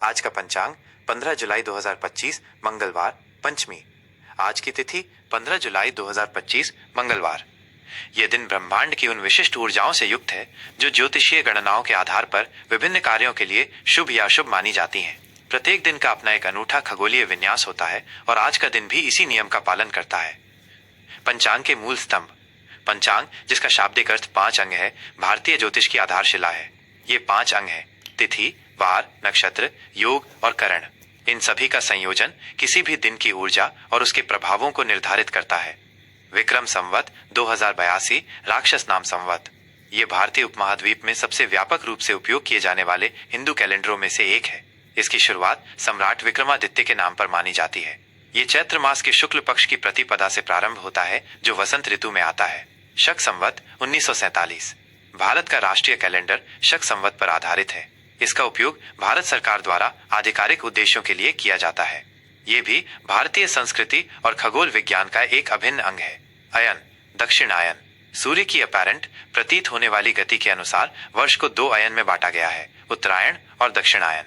आज का पंचांग 15 जुलाई 2025 मंगलवार पंचमी। आज की तिथि 15 जुलाई 2025 मंगलवार। यह दिन ब्रह्मांड की उन विशिष्ट ऊर्जाओं से युक्त है जो ज्योतिषीय गणनाओं के आधार पर विभिन्न कार्यों के लिए शुभ या अशुभ मानी जाती हैं। प्रत्येक दिन का अपना एक अनूठा खगोलीय विन्यास होता है और आज का दिन भी इसी नियम का पालन करता है। पंचांग के मूल स्तंभ। पंचांग, जिसका शाब्दिक अर्थ 5 अंग है, भारतीय ज्योतिष की आधारशिला है। ये 5 अंग हैं: तिथि, वार, नक्षत्र, योग और करण। इन सभी का संयोजन किसी भी दिन की ऊर्जा और उसके प्रभावों को निर्धारित करता है। विक्रम संवत 2082 राक्षस नाम संवत। ये भारतीय उपमहाद्वीप में सबसे व्यापक रूप से उपयोग किए जाने वाले हिंदू कैलेंडरों में से एक है। इसकी शुरुआत सम्राट विक्रमादित्य के नाम पर मानी जाती है। ये चैत्र मास के शुक्ल पक्ष की प्रतिपदा से प्रारंभ होता है, जो वसंत ऋतु में आता है। शक संवत 1947। भारत का राष्ट्रीय कैलेंडर शक संवत पर आधारित है। इसका उपयोग भारत सरकार द्वारा आधिकारिक उद्देश्यों के लिए किया जाता है। ये भी भारतीय संस्कृति और खगोल विज्ञान का एक अभिन्न अंग है। अयन, दक्षिणायन। सूर्य की अपैरेंट प्रतीत होने वाली गति के अनुसार वर्ष को 2 अयन में बांटा गया है: उत्तरायण और दक्षिणायन।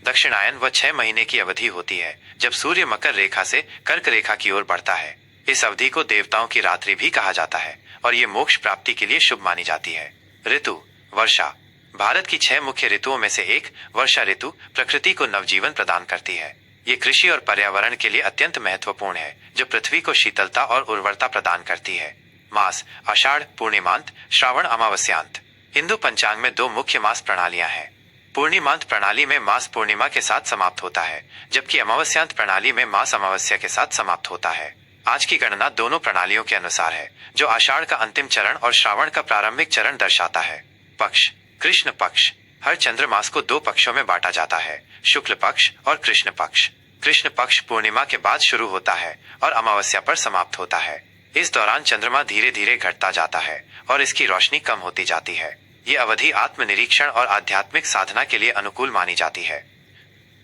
दक्षिणायन वह 6 महीने की अवधि होती है जब सूर्य मकर रेखा से कर्क रेखा की ओर बढ़ता है। इस अवधि को देवताओं की रात्रि भी कहा जाता है और ये मोक्ष प्राप्ति के लिए शुभ मानी जाती है। ऋतु, वर्षा। भारत की 6 मुख्य ऋतुओं में से एक वर्षा ऋतु प्रकृति को नवजीवन प्रदान करती है। ये कृषि और पर्यावरण के लिए अत्यंत महत्वपूर्ण है, जो पृथ्वी को शीतलता और उर्वरता प्रदान करती है। मास, आषाढ़ पूर्णिमांत, श्रावण अमावस्यांत। हिंदू पंचांग में 2 मुख्य मास प्रणालियां हैं। पूर्णिमांत प्रणाली में मास पूर्णिमा के साथ समाप्त होता है, जबकि अमावस्यांत प्रणाली में मास अमावस्या के साथ समाप्त होता है। आज की गणना दोनों प्रणालियों के अनुसार है, जो आषाढ़ का अंतिम चरण और श्रावण का प्रारंभिक चरण दर्शाता है। पक्ष, कृष्ण पक्ष। हर चंद्रमास को 2 पक्षों में बांटा जाता है: शुक्ल पक्ष और कृष्ण पक्ष। कृष्ण पक्ष पूर्णिमा के बाद शुरू होता है और अमावस्या पर समाप्त होता है। इस दौरान चंद्रमा धीरे धीरे घटता जाता है और इसकी रोशनी कम होती जाती है। ये अवधि आत्मनिरीक्षण और आध्यात्मिक साधना के लिए अनुकूल मानी जाती है।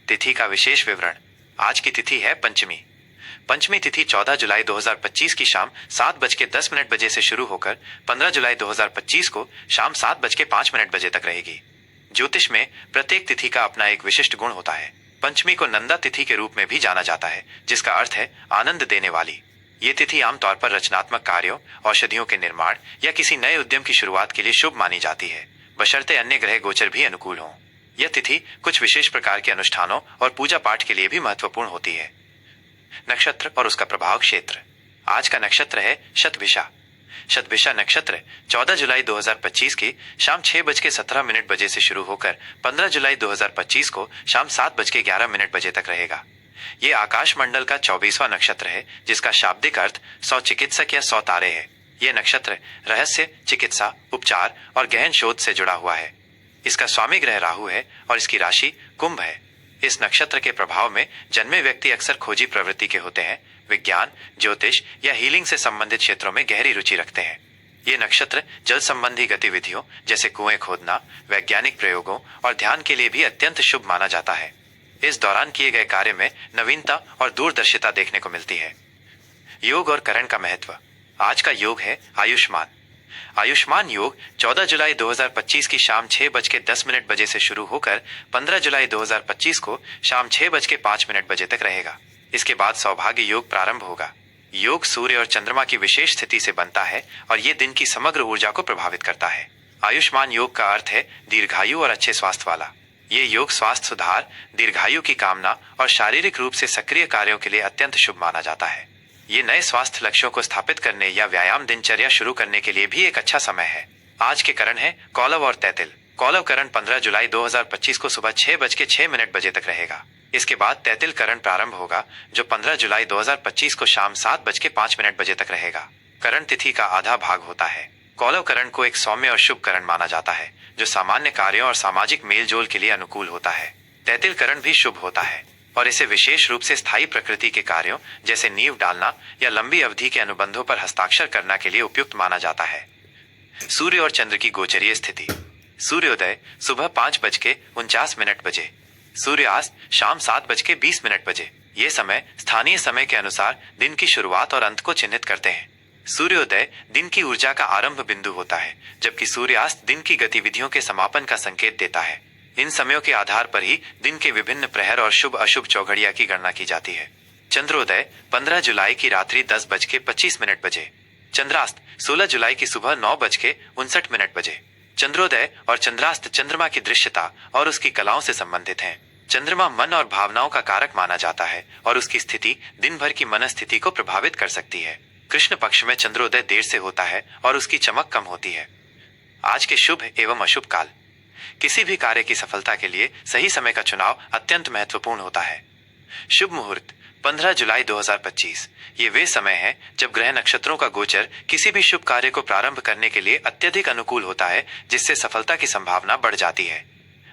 तिथि का विशेष विवरण। आज की तिथि है पंचमी। पंचमी तिथि 14 जुलाई 2025 की शाम 7:10 बजे से शुरू होकर 15 जुलाई 2025 को शाम 7:05 बजे तक रहेगी। ज्योतिष में प्रत्येक तिथि का अपना एक विशिष्ट गुण होता है। पंचमी को नंदा तिथि के रूप में भी जाना जाता है, जिसका अर्थ है आनंद देने वाली। ये तिथि आमतौर पर रचनात्मक कार्यों, औषधियों के निर्माण या किसी नए उद्यम की शुरुआत के लिए शुभ मानी जाती है, बशर्ते अन्य ग्रह गोचर भी अनुकूल हों। यह तिथि कुछ विशेष प्रकार के अनुष्ठानों और पूजा पाठ के लिए भी महत्वपूर्ण होती है। नक्षत्र और उसका प्रभाव क्षेत्र। आज का नक्षत्र है शतभिषा। शतभिषा नक्षत्र 14 जुलाई 2025 की शाम 6:17 बजे से शुरू होकर 15 जुलाई 2025 को शाम 7:11 बजे तक रहेगा। ये आकाश मंडल का 24वां नक्षत्र है, जिसका शाब्दिक अर्थ 100 चिकित्सक या 100 तारे है। यह नक्षत्र रहस्य, चिकित्सा, उपचार और गहन शोध से जुड़ा हुआ है। इसका स्वामी ग्रह राहु है और इसकी राशि कुंभ है। इस नक्षत्र के प्रभाव में जन्मे व्यक्ति अक्सर खोजी प्रवृत्ति के होते हैं, विज्ञान, ज्योतिष या हीलिंग से संबंधित क्षेत्रों में गहरी रुचि रखते हैं। ये नक्षत्र जल संबंधी गतिविधियों जैसे कुएं खोदना, वैज्ञानिक प्रयोगों और ध्यान के लिए भी अत्यंत शुभ माना जाता है। इस दौरान किए गए कार्य में नवीनता और दूरदर्शिता देखने को मिलती है। योग और करण का महत्व। आज का योग है आयुष्मान। आयुष्मान योग 14 जुलाई 2025 की शाम 6:10 बजे से शुरू होकर 15 जुलाई 2025 को शाम 6:05 बजे तक रहेगा। इसके बाद सौभाग्य योग प्रारंभ होगा। योग सूर्य और चंद्रमा की विशेष स्थिति से बनता है और ये दिन की समग्र ऊर्जा को प्रभावित करता है। आयुष्मान योग का अर्थ है दीर्घायु और अच्छे स्वास्थ्य वाला। ये योग स्वास्थ्य सुधार, दीर्घायु की कामना और शारीरिक रूप से सक्रिय कार्यों के लिए अत्यंत शुभ माना जाता है। ये नए स्वास्थ्य लक्ष्यों को स्थापित करने या व्यायाम दिनचर्या शुरू करने के लिए भी एक अच्छा समय है। आज के करण है कौलव और तैतिल। कौलव करण 15 जुलाई 2025 को सुबह 6:06 बजे तक रहेगा। इसके बाद तैतिल करण प्रारंभ होगा, जो 15 जुलाई 2025 को शाम 7:05 बजे तक रहेगा। करण तिथि का आधा भाग होता है। कौलव करण को एक सौम्य और शुभ करण माना जाता है, जो सामान्य कार्यों और सामाजिक मेलजोल के लिए अनुकूल होता है। तैतिल करण भी शुभ होता है और इसे विशेष रूप से स्थायी प्रकृति के कार्यों जैसे नींव डालना या लंबी अवधि के अनुबंधों पर हस्ताक्षर करना के लिए उपयुक्त माना जाता है। सूर्य और चंद्र की गोचरीय स्थिति। सूर्योदय सुबह 5:49 बजे। सूर्यास्त शाम 7:20 बजे। ये समय स्थानीय समय के अनुसार दिन की शुरुआत और अंत को चिन्हित करते हैं। सूर्योदय दिन की ऊर्जा का आरंभ बिंदु होता है, जबकि सूर्यास्त दिन की गतिविधियों के समापन का संकेत देता है। इन समयों के आधार पर ही दिन के विभिन्न प्रहर और शुभ अशुभ चौघड़िया की गणना की जाती है। चंद्रोदय 15 जुलाई की रात्रि 10:25 बजे। चंद्रास्त 16 जुलाई की सुबह 9:59 बजे। चंद्रोदय और चंद्रास्त चंद्रमा की दृश्यता और उसकी कलाओं से संबंधित हैं। चंद्रमा मन और भावनाओं का कारक माना जाता है और उसकी स्थिति दिन भर की मनस्थिति को प्रभावित कर सकती है। कृष्ण पक्ष में चंद्रोदय देर से होता है और उसकी चमक कम होती है। आज के शुभ एवं अशुभ काल। किसी भी कार्य की सफलता के लिए सही समय का चुनाव अत्यंत महत्वपूर्ण होता है। शुभ मुहूर्त 15 जुलाई 2025। ये वे समय है जब ग्रह नक्षत्रों का गोचर किसी भी शुभ कार्य को प्रारंभ करने के लिए अत्यधिक अनुकूल होता है, जिससे सफलता की संभावना बढ़ जाती है।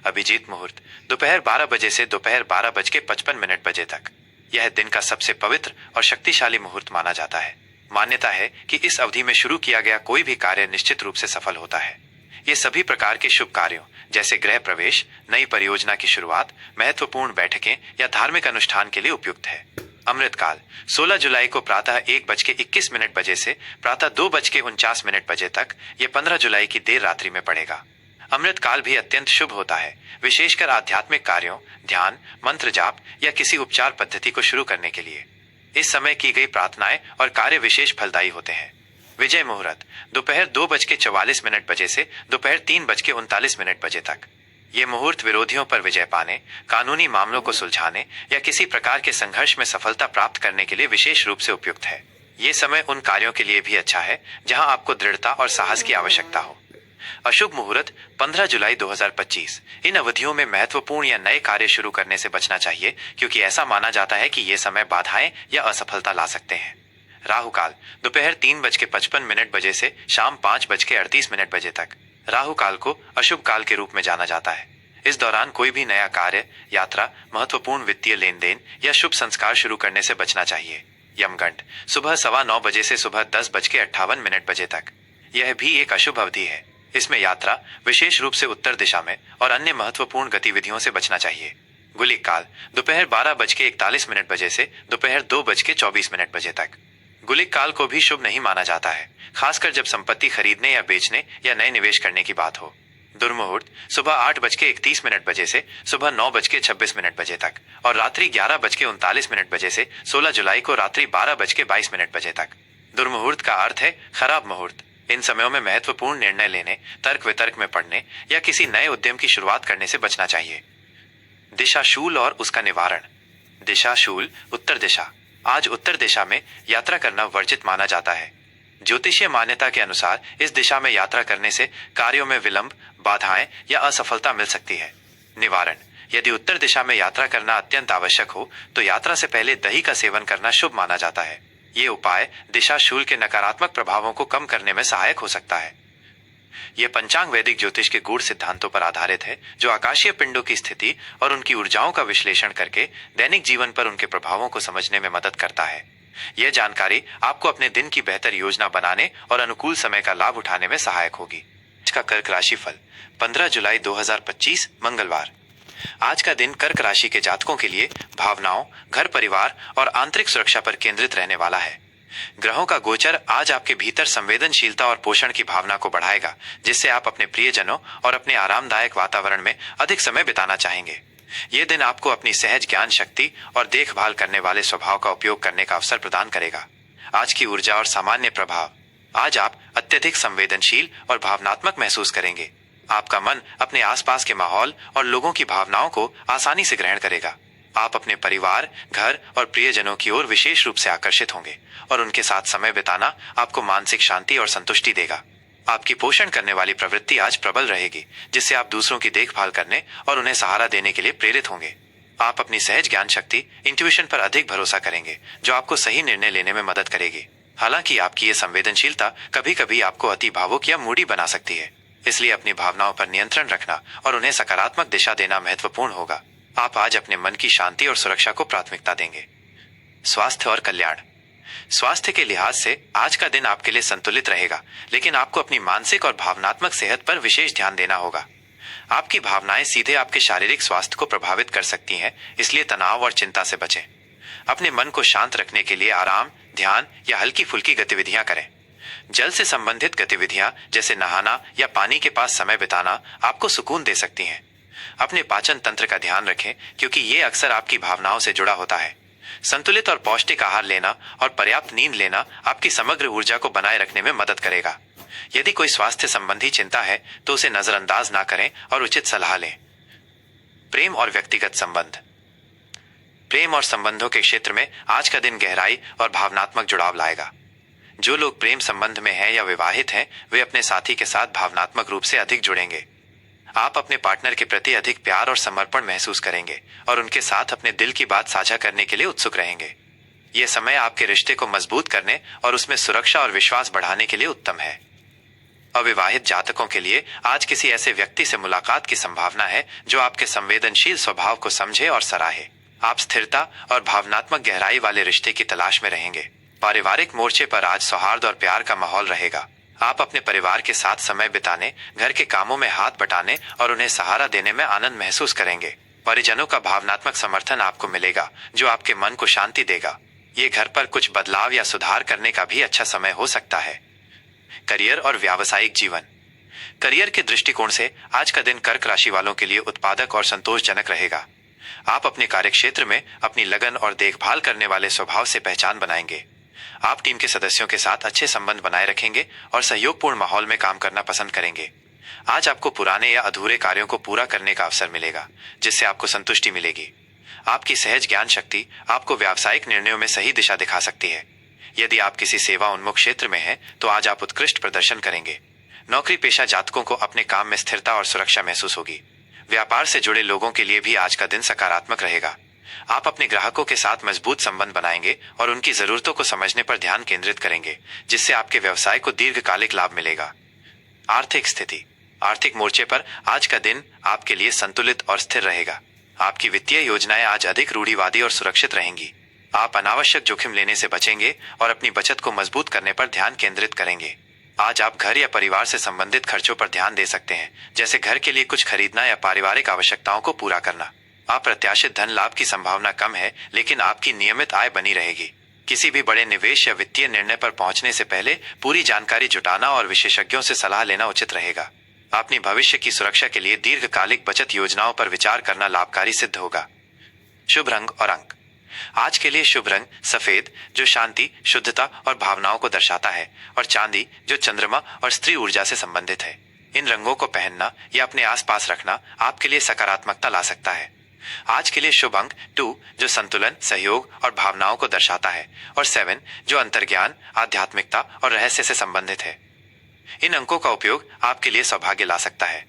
अभिजीत मुहूर्त दोपहर 12 बजे से दोपहर 12:55 बजे तक। यह दिन का सबसे पवित्र और शक्तिशाली मुहूर्त माना जाता है। मान्यता है कि इस अवधि में शुरू किया गया कोई भी कार्य निश्चित रूप से सफल होता है। ये सभी प्रकार के शुभ कार्यों जैसे गृह प्रवेश, नई परियोजना की शुरुआत, महत्वपूर्ण बैठकें या धार्मिक अनुष्ठान के लिए उपयुक्त है। अमृतकाल 16 जुलाई को प्रातः 1:21 बजे से प्रातः 2:49 बजे तक। ये 15 जुलाई की देर रात्रि में पड़ेगा। अमृतकाल भी अत्यंत शुभ होता है, विशेषकर आध्यात्मिक कार्यों, ध्यान, मंत्र जाप या किसी उपचार पद्धति को शुरू करने के लिए। इस समय की गई प्रार्थनाएं और कार्य विशेष फलदायी होते हैं। विजय मुहूर्त दोपहर 2:44 बजे से दोपहर 3:39 बजे तक। ये मुहूर्त विरोधियों पर विजय पाने, कानूनी मामलों को सुलझाने या किसी प्रकार के संघर्ष में सफलता प्राप्त करने के लिए विशेष रूप से उपयुक्त है। ये समय उन कार्यों के लिए भी अच्छा है जहां आपको दृढ़ता और साहस की आवश्यकता हो। अशुभ मुहूर्त 15 जुलाई 2025। इन अवधियों में महत्वपूर्ण या नए कार्य शुरू करने से बचना चाहिए, क्योंकि ऐसा माना जाता है कि ये समय बाधाएं या असफलता ला सकते हैं। राहु काल दोपहर 3:55 बजे से शाम 5:38 बजे तक। राहु काल को अशुभ काल के रूप में जाना जाता है। इस दौरान कोई भी नया कार्य, यात्रा, महत्वपूर्ण वित्तीय लेन देन या शुभ संस्कार शुरू करने से बचना चाहिए। यमगंड सुबह 9:15 बजे से सुबह 10:58 बजे तक। यह भी एक अशुभ अवधि है। इसमें यात्रा, विशेष रूप से उत्तर दिशा में, और अन्य महत्वपूर्ण गतिविधियों से बचना चाहिए। गुलिक काल दोपहर 12:41 बजे से दोपहर 2:24 बजे तक। गुलिक काल को भी शुभ नहीं माना जाता है, खासकर जब संपत्ति खरीदने या बेचने या नए निवेश करने की बात हो। दुर्मुहूर्त सुबह 8:31 बजे से सुबह 9:26 बजे तक और रात्रि 11:39 बजे से 16 जुलाई को रात्रि 12:22 बजे तक। दुर्मुहूर्त का अर्थ है खराब मुहूर्त। इन समयों में महत्वपूर्ण निर्णय लेने, तर्क वितर्क में पड़ने या किसी नए उद्यम की शुरुआत करने से बचना चाहिए। दिशाशूल और उसका निवारण। दिशाशूल उत्तर दिशा। आज उत्तर दिशा में यात्रा करना वर्जित माना जाता है। ज्योतिषीय मान्यता के अनुसार इस दिशा में यात्रा करने से कार्यों में विलंब, बाधाएं या असफलता मिल सकती है। निवारण: यदि उत्तर दिशा में यात्रा करना अत्यंत आवश्यक हो तो यात्रा से पहले दही का सेवन करना शुभ माना जाता है। ये उपाय दिशाशूल के नकारात्मक प्रभावों को कम करने में सहायक हो सकता है। यह पंचांग वैदिक ज्योतिष के गूढ़ सिद्धांतों पर आधारित है, जो आकाशीय पिंडों की स्थिति और उनकी ऊर्जाओं का विश्लेषण करके दैनिक जीवन पर उनके प्रभावों को समझने में मदद करता है। यह जानकारी आपको अपने दिन की बेहतर योजना बनाने और अनुकूल समय का लाभ उठाने में सहायक होगी। आज का कर्क राशि फल 15 जुलाई 2025 मंगलवार। आज का दिन कर्क राशि के जातकों के लिए भावनाओं, घर परिवार और आंतरिक सुरक्षा पर केंद्रित रहने वाला है। ग्रहों का गोचर आज आपके भीतर संवेदनशीलता और पोषण की भावना को बढ़ाएगा, जिससे आप अपने प्रियजनों और अपने आरामदायक वातावरण में अधिक समय बिताना चाहेंगे। यह दिन आपको अपनी सहज ज्ञान शक्ति और देखभाल करने वाले स्वभाव का उपयोग करने का अवसर प्रदान करेगा। आज की ऊर्जा और सामान्य प्रभाव। आज आप अत्यधिक संवेदनशील और भावनात्मक महसूस करेंगे। आपका मन अपने आसपास के माहौल और लोगों की भावनाओं को आसानी से ग्रहण करेगा। आप अपने परिवार, घर और प्रियजनों की ओर विशेष रूप से आकर्षित होंगे और उनके साथ समय बिताना आपको मानसिक शांति और संतुष्टि देगा। आपकी पोषण करने वाली प्रवृत्ति आज प्रबल रहेगी, जिससे आप दूसरों की देखभाल करने और उन्हें सहारा देने के लिए प्रेरित होंगे। आप अपनी सहज ज्ञान शक्ति, इंट्यूशन पर अधिक भरोसा करेंगे, जो आपको सही निर्णय लेने में मदद करेगी। हालांकि आपकी ये संवेदनशीलता कभी कभी आपको अति भावुक या मूडी बना सकती है, इसलिए अपनी भावनाओं पर नियंत्रण रखना और उन्हें सकारात्मक दिशा देना महत्वपूर्ण होगा। आप आज अपने मन की शांति और सुरक्षा को प्राथमिकता देंगे। स्वास्थ्य और कल्याण। स्वास्थ्य के लिहाज से आज का दिन आपके लिए संतुलित रहेगा, लेकिन आपको अपनी मानसिक और भावनात्मक सेहत पर विशेष ध्यान देना होगा। आपकी भावनाएं सीधे आपके शारीरिक स्वास्थ्य को प्रभावित कर सकती हैं, इसलिए तनाव और चिंता से बचें। अपने मन को शांत रखने के लिए आराम, ध्यान या हल्की फुल्की गतिविधियां करें। जल से संबंधित गतिविधियां जैसे नहाना या पानी के पास समय बिताना आपको सुकून दे सकती हैं। अपने पाचन तंत्र का ध्यान रखें, क्योंकि ये अक्सर आपकी भावनाओं से जुड़ा होता है। संतुलित और पौष्टिक आहार लेना और पर्याप्त नींद लेना आपकी समग्र ऊर्जा को बनाए रखने में मदद करेगा। यदि कोई स्वास्थ्य संबंधी चिंता है तो उसे नजरअंदाज ना करें और उचित सलाह लें। प्रेम और व्यक्तिगत संबंध। प्रेम और संबंधों के क्षेत्र में आज का दिन गहराई और भावनात्मक जुड़ाव लाएगा। जो लोग प्रेम संबंध में हैं या विवाहित हैं, वे अपने साथी के साथ भावनात्मक रूप से अधिक जुड़ेंगे। आप अपने पार्टनर के प्रति अधिक प्यार और समर्पण महसूस करेंगे और उनके साथ अपने दिल की बात साझा करने के लिए उत्सुक रहेंगे। यह समय आपके रिश्ते को मजबूत करने और उसमें सुरक्षा और विश्वास बढ़ाने के लिए उत्तम है। अविवाहित जातकों के लिए आज किसी ऐसे व्यक्ति से मुलाकात की संभावना है जो आपके संवेदनशील स्वभाव को समझे और सराहे। आप स्थिरता और भावनात्मक गहराई वाले रिश्ते की तलाश में रहेंगे। पारिवारिक मोर्चे पर आज सौहार्द और प्यार का माहौल रहेगा। आप अपने परिवार के साथ समय बिताने, घर के कामों में हाथ बटाने और उन्हें सहारा देने में आनंद महसूस करेंगे। परिजनों का भावनात्मक समर्थन आपको मिलेगा, जो आपके मन को शांति देगा। ये घर पर कुछ बदलाव या सुधार करने का भी अच्छा समय हो सकता है। करियर और व्यावसायिक जीवन। करियर के दृष्टिकोण से आज का दिन कर्क राशि वालों के लिए उत्पादक और संतोषजनक रहेगा। आप अपने कार्यक्षेत्र में अपनी लगन और देखभाल करने वाले स्वभाव से पहचान बनाएंगे। आप टीम के सदस्यों के साथ अच्छे संबंध बनाए रखेंगे और सहयोगपूर्ण माहौल में काम करना पसंद करेंगे। आज आपको पुराने या अधूरे कार्यों को पूरा करने का अवसर मिलेगा, जिससे आपको संतुष्टि मिलेगी। आपकी सहज ज्ञान शक्ति आपको व्यावसायिक निर्णयों में सही दिशा दिखा सकती है। यदि आप किसी सेवा उन्मुख क्षेत्र में हैं, तो आज आप उत्कृष्ट प्रदर्शन करेंगे। नौकरी पेशा जातकों को अपने काम में स्थिरता और सुरक्षा महसूस होगी। व्यापार से जुड़े लोगों के लिए भी आज का दिन सकारात्मक रहेगा। आप अपने ग्राहकों के साथ मजबूत संबंध बनाएंगे और उनकी जरूरतों को समझने पर ध्यान केंद्रित करेंगे, जिससे आपके व्यवसाय को दीर्घकालिक लाभ मिलेगा। आर्थिक स्थिति। आर्थिक मोर्चे पर आज का दिन आपके लिए संतुलित और स्थिर रहेगा। आपकी वित्तीय योजनाएं आज अधिक रूढ़िवादी और सुरक्षित रहेंगी। आप अनावश्यक जोखिम लेने से बचेंगे और अपनी बचत को मजबूत करने पर ध्यान केंद्रित करेंगे। आज आप घर या परिवार से संबंधित खर्चों पर ध्यान दे सकते हैं, जैसे घर के लिए कुछ खरीदना या पारिवारिक आवश्यकताओं को पूरा करना। अप्रत्याशित धन लाभ की संभावना कम है, लेकिन आपकी नियमित आय बनी रहेगी। किसी भी बड़े निवेश या वित्तीय निर्णय पर पहुंचने से पहले पूरी जानकारी जुटाना और विशेषज्ञों से सलाह लेना उचित रहेगा। अपनी भविष्य की सुरक्षा के लिए दीर्घकालिक बचत योजनाओं पर विचार करना लाभकारी सिद्ध होगा। शुभ रंग और अंक। आज के लिए शुभ रंग सफेद, जो शांति, शुद्धता और भावनाओं को दर्शाता है, और चांदी, जो चंद्रमा और स्त्री ऊर्जा से संबंधित है। इन रंगों को पहनना या अपने आसपास रखना आपके लिए सकारात्मकता ला सकता है। आज के लिए शुभ अंक 2, जो संतुलन, सहयोग और भावनाओं को दर्शाता है, और 7, जो अंतर्ज्ञान, आध्यात्मिकता और रहस्य से संबंधित है। इन अंकों का उपयोग आपके लिए सौभाग्य ला सकता है।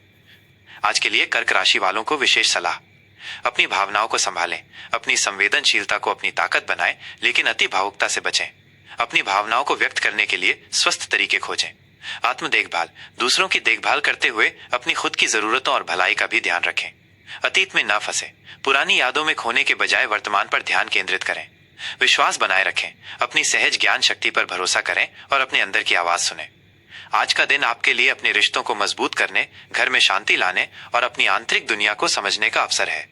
आज के लिए कर्क राशि वालों को विशेष सलाह। अपनी भावनाओं को संभालें, अपनी संवेदनशीलता को अपनी ताकत बनाएं, लेकिन अति भावुकता से बचें। अपनी भावनाओं को व्यक्त करने के लिए स्वस्थ तरीके खोजें। आत्म देखभाल। दूसरों की देखभाल करते हुए अपनी खुद की जरूरतों और भलाई का भी ध्यान रखें। अतीत में ना फंसे। पुरानी यादों में खोने के बजाय वर्तमान पर ध्यान केंद्रित करें। विश्वास बनाए रखें, अपनी सहज ज्ञान शक्ति पर भरोसा करें और अपने अंदर की आवाज सुनें। आज का दिन आपके लिए अपने रिश्तों को मजबूत करने, घर में शांति लाने और अपनी आंतरिक दुनिया को समझने का अवसर है।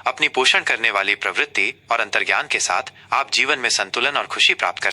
अपनी पोषण करने वाली प्रवृत्ति और अंतर्ज्ञान के साथ आप जीवन में संतुलन और खुशी प्राप्त कर